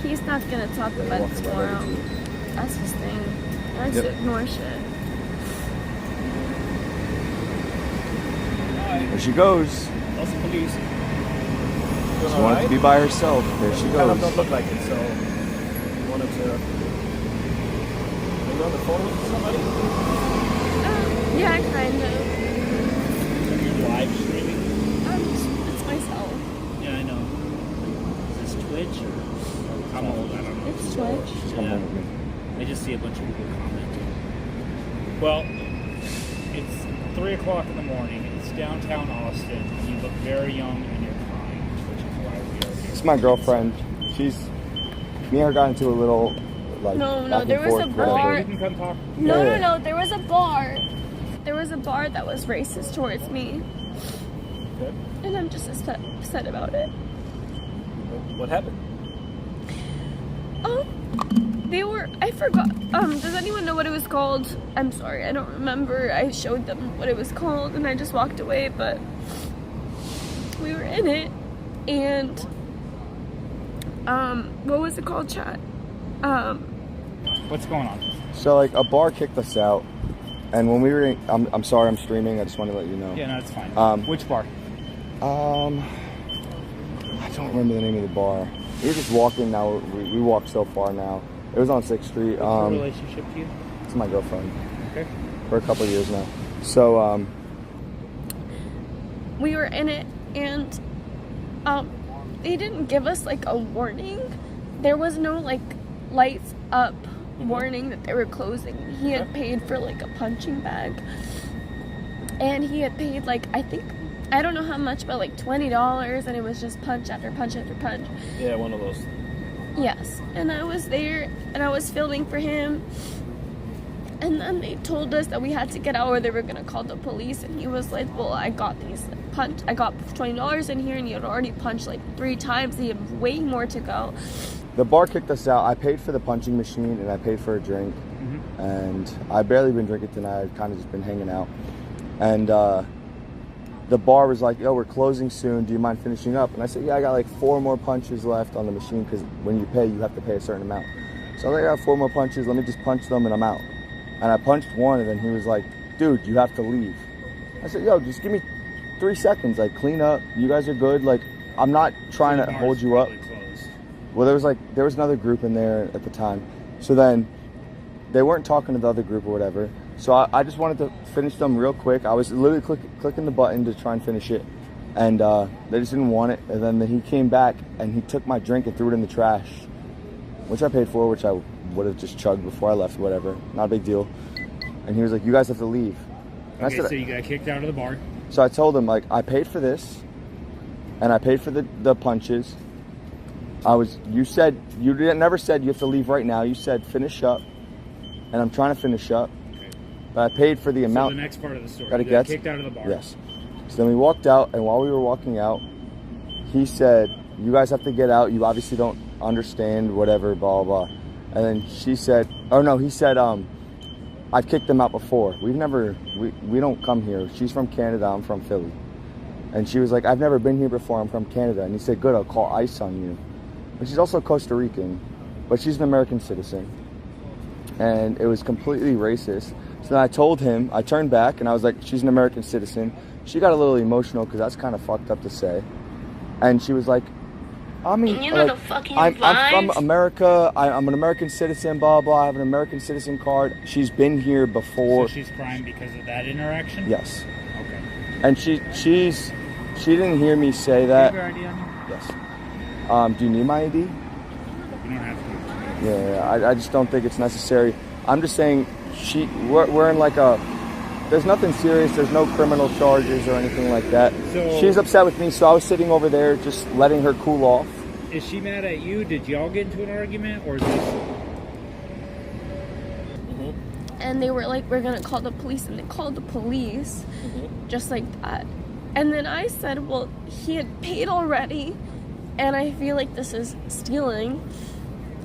He's not gonna talk about it tomorrow. That's his thing. He likes to ignore shit. There she goes. Lots of police. She wanted to be by herself. There she goes. Kind of don't look like it, so wanted to. Are you on the phone with somebody? Yeah, kind of. Are you live streaming? It's myself. Yeah, I know. Is this Twitch or I'm old? I don't know. It's Twitch. Yeah. I just see a bunch of people commenting. Well, it's 3 o'clock in the morning. It's downtown Austin, and you look very young and you're crying, which is why we are here. It's my girlfriend. Me and her got into a little, like, No, back there and was forth, a bar. You can come talk. No, there was a bar. There was a bar that was racist towards me. Okay. And I'm just upset about it. What happened? I forgot. Does anyone know what it was called? I'm sorry, I don't remember. I showed them what it was called and I just walked away, but we were in it and what was it called, chat? What's going on? So, like, a bar kicked us out, and when we were I'm sorry, I'm streaming. I just wanted to let you know. Yeah, no, it's fine. Which bar? I don't remember the name of the bar. We were just walking now. We walked so far now. It was on 6th Street. What's your relationship to you? It's my girlfriend. Okay. For a couple of years now. So, we were in it and they didn't give us like a warning. There was no like lights up warning that they were closing. He had paid for like a punching bag. And he had paid like, I don't know how much, but like $20, and it was just punch after punch after punch. Yeah, one of those. Yes, and I was there, and I was filming for him, and then they told us that we had to get out or they were gonna call the police, and he was like, well, I got $20 in here, and he had already punched like 3 times, he had way more to go. the bar kicked us out. I paid for the punching machine, and I paid for a drink, and I've barely been drinking tonight. I've kind of just been hanging out, and the bar was like, yo, we're closing soon. Do you mind finishing up? And I said, yeah, I got like 4 more punches left on the machine because when you pay, you have to pay a certain amount. So I was like, I got 4 more punches. Let me just punch them and I'm out. And I punched one and then he was like, dude, you have to leave. I said, yo, just give me 3 seconds. Like, clean up. You guys are good. Like, I'm not trying to hold you up. Well, there was another group in there at the time. So then they weren't talking to the other group or whatever. So I just wanted to finish them real quick. I was literally clicking the button to try and finish it. And they just didn't want it. And then he came back and he took my drink and threw it in the trash, which I paid for, which I would have just chugged before I left, whatever. Not a big deal. And he was like, you guys have to leave. And Okay, I said, so you got kicked out of the bar. So I told him, like, I paid for this. And I paid for the punches. You never said you have to leave right now. You said finish up. And I'm trying to finish up. But I paid for the amount. So the next part of the story, that it you got gets. kicked out of the bar. Yes. So then we walked out, and while we were walking out, he said, you guys have to get out. You obviously don't understand, whatever, blah, blah, blah. And then he said, I've kicked them out before. We don't come here. She's from Canada, I'm from Philly. And she was like, I've never been here before, I'm from Canada. And he said, good, I'll call ICE on you. But she's also Costa Rican, but she's an American citizen. And it was completely racist. So then I told him, I turned back and I was like, she's an American citizen. She got a little emotional because that's kind of fucked up to say. And she was like, I mean, the fucking I'm from America. I'm an American citizen, blah, blah. I have an American citizen card. She's been here before. So she's crying because of that interaction? Yes. Okay. And she didn't hear me say that. Do you have your ID on you? Yes. Do you need my ID? You don't have to. Yeah, I just don't think it's necessary. I'm just saying, we're in like there's nothing serious. There's no criminal charges or anything like that. So she's upset with me, so I was sitting over there just letting her cool off. Is she mad at you? Did y'all get into an argument, or is this? And they were like, we're gonna call the police, and they called the police, just like that. And then I said, well, he had paid already, and I feel like this is stealing.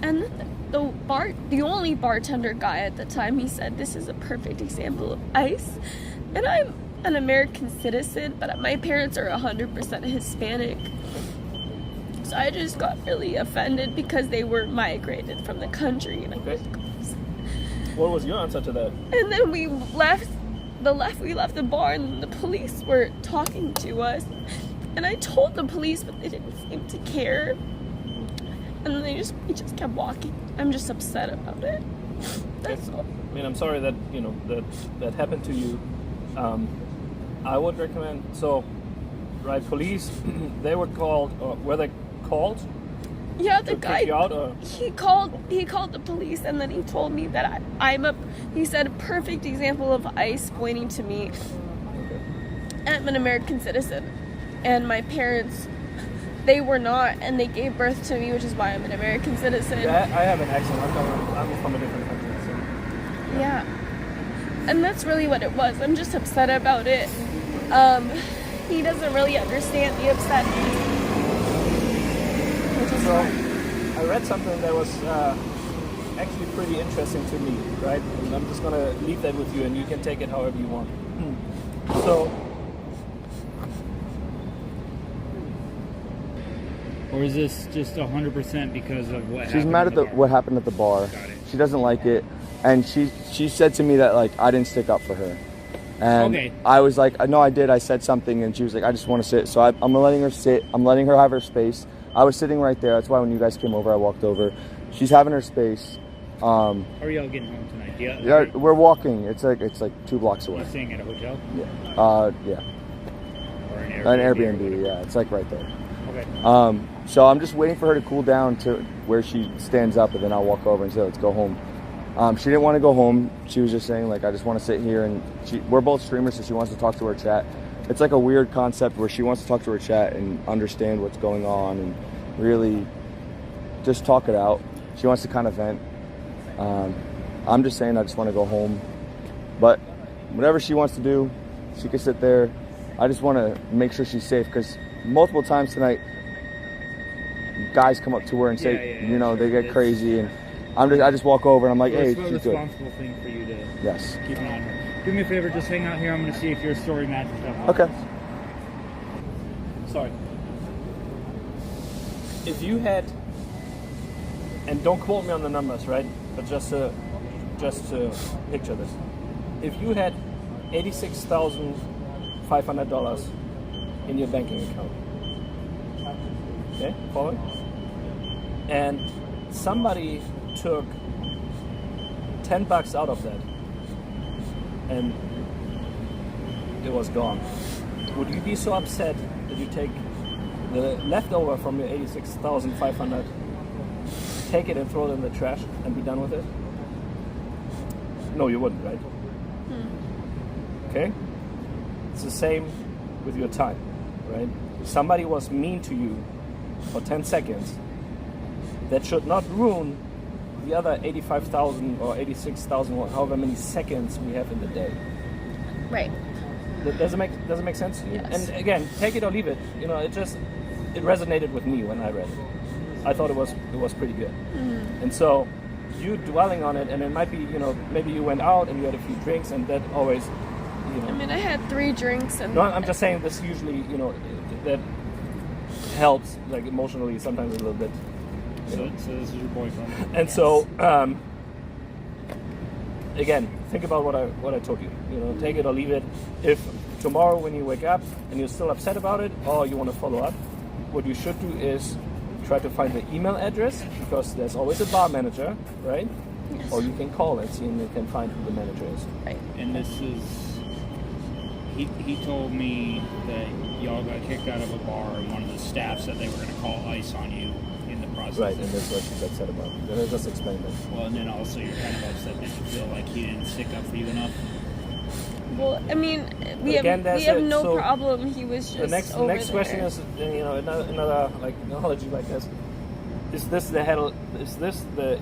And the only bartender guy at the time, he said, this is a perfect example of ICE. And I'm an American citizen, but my parents are 100% Hispanic. So I just got really offended because they were migrated from the country. And Okay. What was your answer to that? And then we left the bar, and the police were talking to us. And I told the police, but they didn't seem to care. And then we just kept walking. I'm just upset about it. That's all. I mean, I'm sorry that that happened to you. I would recommend police. They were called. Were they called? Yeah, the to guy. kick you out, or? He called the police, and then he told me that he said a perfect example of ICE pointing to me. I'm an American citizen, and my parents, they were not, and they gave birth to me, which is why I'm an American citizen. Yeah, I have an accent. I'm from a different country. So. Yeah. And that's really what it was. I'm just upset about it. He doesn't really understand the upsetness. Which is So, fine. I read something that was actually pretty interesting to me, right? And I'm just gonna leave that with you, and you can take it however you want. So, Or is this just 100% because of what She's happened mad at at the the bar? what happened at the bar. Got it. She doesn't like it, and she said to me that like I didn't stick up for her, and Okay. I was like, no, I did. I said something, and she was like, I just want to sit. So I'm letting her sit. I'm letting her have her space. I was sitting right there. That's why when you guys came over, I walked over. She's having her space. How are y'all getting home tonight? Yeah, we're walking. It's like 2 blocks Are away. you staying at a hotel? Yeah, Or an Airbnb? an Airbnb. Yeah, it's like right there. Okay. So I'm just waiting for her to cool down to where she stands up, and then I'll walk over and say, let's go home. She didn't want to go home. She was just saying, like, I just want to sit here. And we're both streamers, so she wants to talk to her chat. It's like a weird concept where she wants to talk to her chat and understand what's going on and really just talk it out. She wants to kind of vent. I'm just saying I just want to go home. But whatever she wants to do, she can sit there. I just want to make sure she's safe, because multiple times tonight, guys come up to her and say, they get crazy, and I just walk over and I'm like, hey, it's a she's good. responsible thing for you to Yes. keep an eye on her. Do me a favor, just hang out here. I'm going to see if your story matches up. Okay. sorry. If you had, and don't quote me on the numbers, right? But just to picture this. If you had $86,500 in your banking account, okay, following? And somebody took $10 out of that, and it was gone. Would you be so upset that you take the leftover from your $86,500, take it and throw it in the trash and be done with it? No, you wouldn't, right? Okay? It's the same with your time, right? Somebody was mean to you for 10 seconds. That should not ruin the other 85,000 or 86,000, or however many seconds we have in the day. Right. Does it make sense to you? Yes. And again, take it or leave it. You know, it resonated with me when I read it. I thought it was pretty good. And so you dwelling on it, and it might be, maybe you went out and you had a few drinks, and that always, I mean, I had 3 drinks and... No, I'm just saying this usually, that helps, like, emotionally sometimes a little bit. So this is your boyfriend. And so, again, think about what I told you. Take it or leave it. If tomorrow when you wake up and you're still upset about it, or you want to follow up, what you should do is try to find the email address, because there's always a bar manager, right? Yes. Or you can call and see if you can find who the manager is. Right. And this is... He told me that y'all got kicked out of a bar, and one of the staff said they were going to call ICE on you in the process. Right, and that's what she said about it. And I just explained it. Well, and then also you're kind of upset that you feel like he didn't stick up for you enough. Well, I mean, we Again, have that's it. no So problem. He was just The next question is, another like analogy like this. Is this the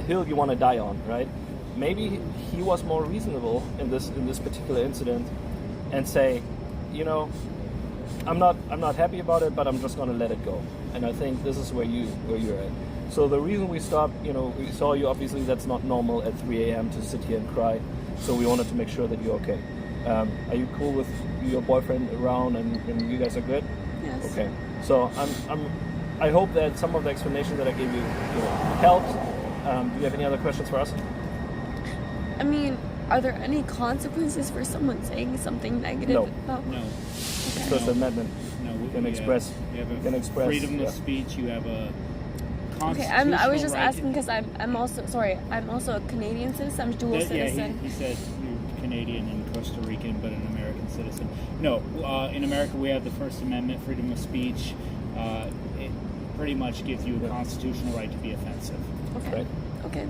hill you want to die on, right? Maybe he was more reasonable in this particular incident, and say, I'm not happy about it, but I'm just gonna let it go. And I think this is where you're at. So the reason we stopped, we saw you, obviously that's not normal at 3 a.m. to sit here and cry. So we wanted to make sure that you're okay. Are you cool with your boyfriend around, and you guys are good? Yes. Okay. So I'm I hope that some of the explanation that I gave you, helped. Do you have any other questions for us? I mean, are there any consequences for someone saying something negative? No. About No. First Amendment. No. You can express. You have You can express freedom of speech. You have a Okay, constitutional I was just right asking because I'm also a Canadian citizen. I'm dual Yeah, citizen. he said you're Canadian and Costa Rican, but an American citizen. No, in America we have the First Amendment, freedom of speech. It pretty much gives you a constitutional right to be offensive. Okay. Right. Okay.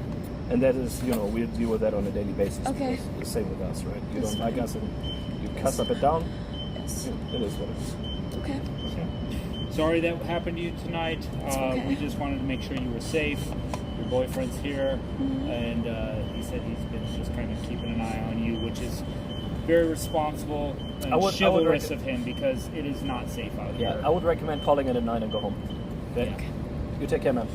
And that is, we deal with that on a daily basis. Okay. Because the same with us, right? You That's don't like fine. us and you cuss up and down. Yes. It is what it is. Okay. Okay. Sorry that happened to you tonight. okay. We just wanted to make sure you were safe. Your boyfriend's here, and he said he's been just kind of keeping an eye on you, which is very responsible and chivalrous of him because it is not safe out here. Yeah, I would recommend calling it at 9 and go home. Okay? Yeah. You take care, man.